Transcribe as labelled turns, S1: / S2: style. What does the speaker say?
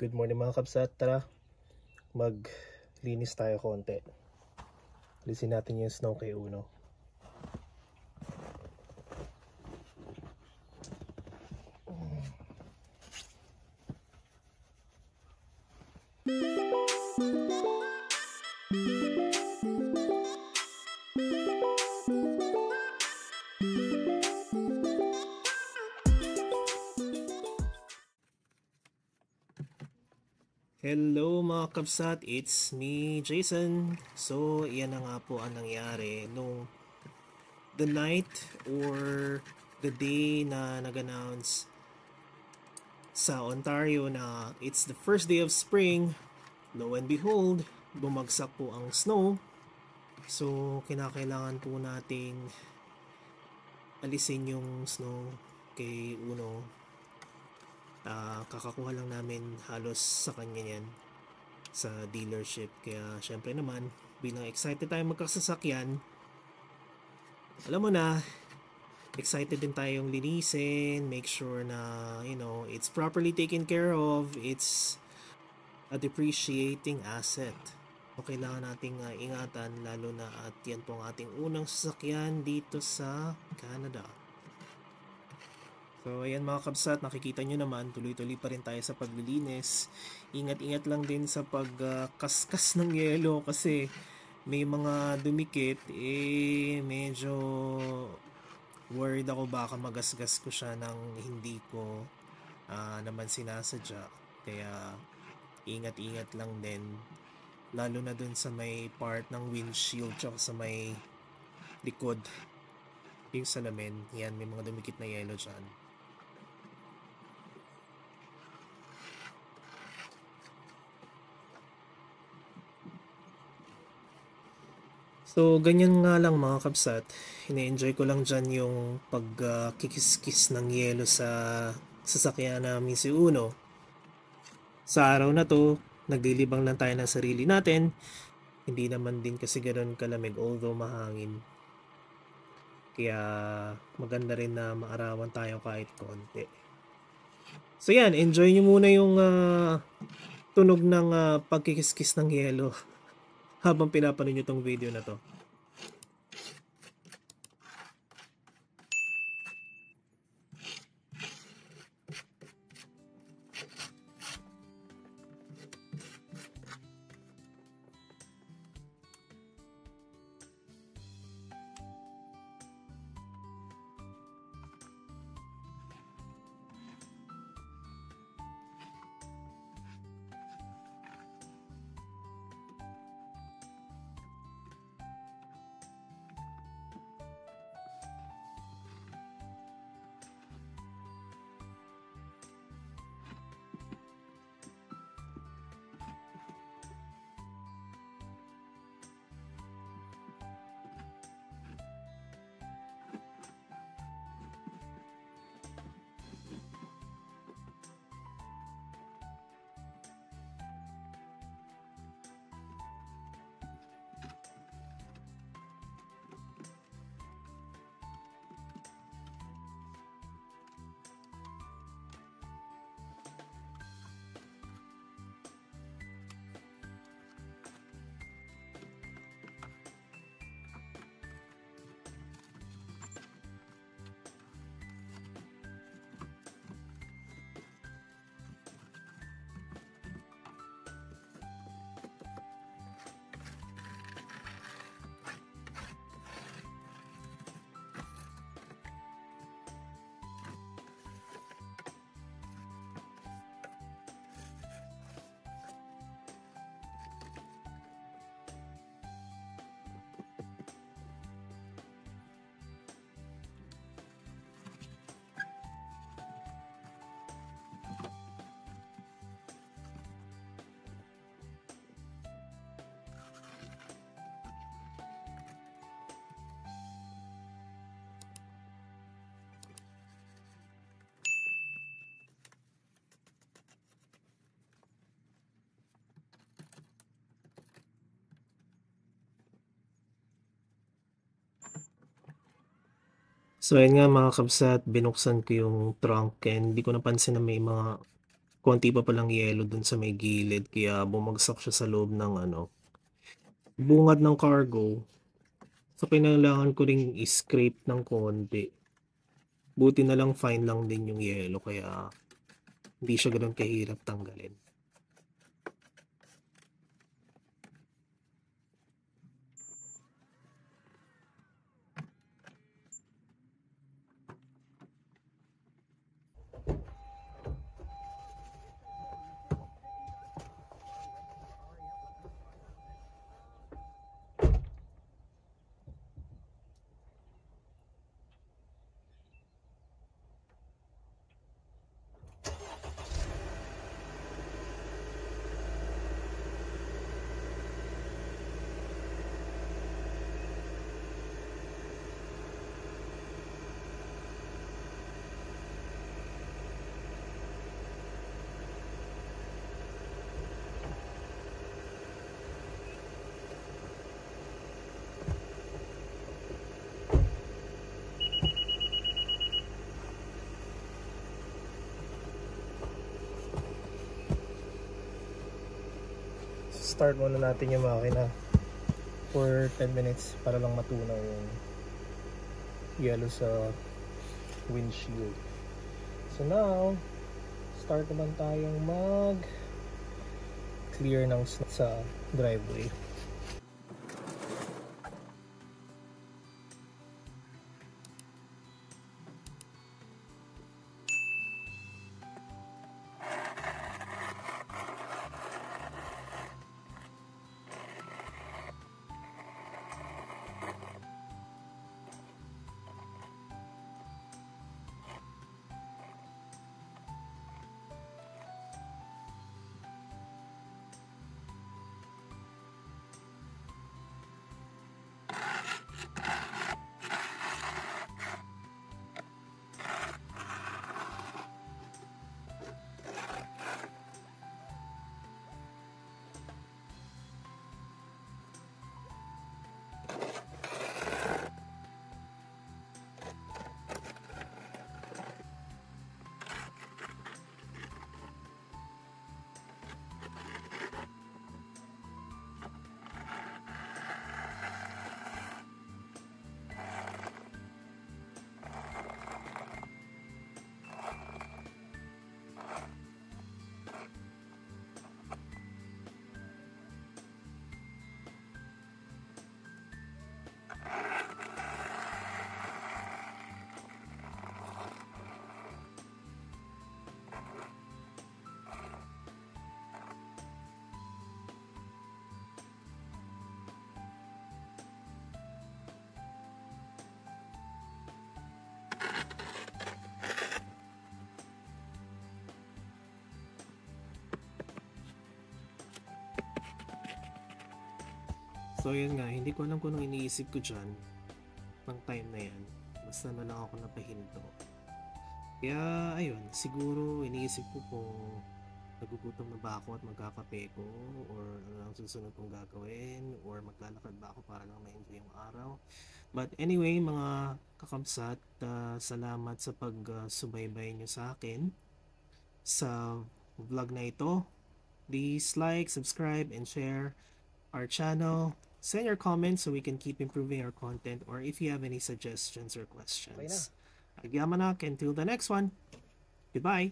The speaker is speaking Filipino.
S1: Good morning mga kabsat, tara maglinis tayo konti. Lisin natin yung snow kay Uno. Hello mga kabsat, it's me Jason. So yan na nga po ang nangyari nung the night or the day na nag-announce sa Ontario na it's the first day of spring. Lo and behold, bumagsak po ang snow. So kinakailangan po nating alisin yung snow kay Uno. Kakakuha lang namin halos sa kanya yan sa dealership, kaya syempre naman bilang excited tayo magkasasakyan, alam mo na, excited din tayong linisin, make sure na it's properly taken care of. It's a depreciating asset, so kailangan nating ingatan, lalo na at yan po ang ating unang sasakyan dito sa Canada. So ayan mga kabsat, nakikita nyo naman tuloy-tuloy pa rin tayo sa paglilinis. Ingat-ingat lang din sa pagkaskas ng yelo kasi may mga dumikit, medyo worried ako baka magasgas ko siya ng hindi ko naman sinasadya. Kaya ingat-ingat lang din, lalo na dun sa may part ng windshield tsaka sa may likod, yung salamin. Yan, may mga dumikit na yelo dyan. So, ganyan nga lang mga kabsat. Ine-enjoy ko lang dyan yung pagkikis-kis ng yelo sa sasakyan namin si Uno. Sa araw na to, naglilibang lang tayo ng sarili natin. Hindi naman din kasi ganoon kalamig, although mahangin. Kaya maganda rin na maarawan tayo kahit konti. So yan, enjoy nyo muna yung tunog ng pagkikis-kis ng yelo habang pinapanood nyo tong video na to. So ayun nga mga kabsat, binuksan ko yung trunk and hindi ko napansin na may mga konti pa palang yelo dun sa may gilid kaya bumagsak siya sa loob ng bungad ng cargo. So kailangan ko ring i-scrape ng konti. Buti na lang fine lang din yung yelo kaya hindi siya ganoon kahirap tanggalin. Start muna natin yung makina for 10 minutes para lang matunaw yung yellow sa windshield. So now, start naman tayong mag clear ng sa driveway. So yun nga, hindi ko alam kung anong iniisip ko dyan ng time na yan. Basta na lang ako napahinto. Kaya ayun, siguro iniisip ko kung nagugutom na ba ako at magkakape ko, or ano ang susunod kong gagawin, or maglalakad ba ako para lang ma-enjoy yung araw. But anyway, mga kakamsat, salamat sa pag-subaybay nyo sa akin sa vlog na ito. Please like, subscribe, and share our channel. Send your comments so we can keep improving our content, or if you have any suggestions or questions. Agyamanak, until the next one. Goodbye.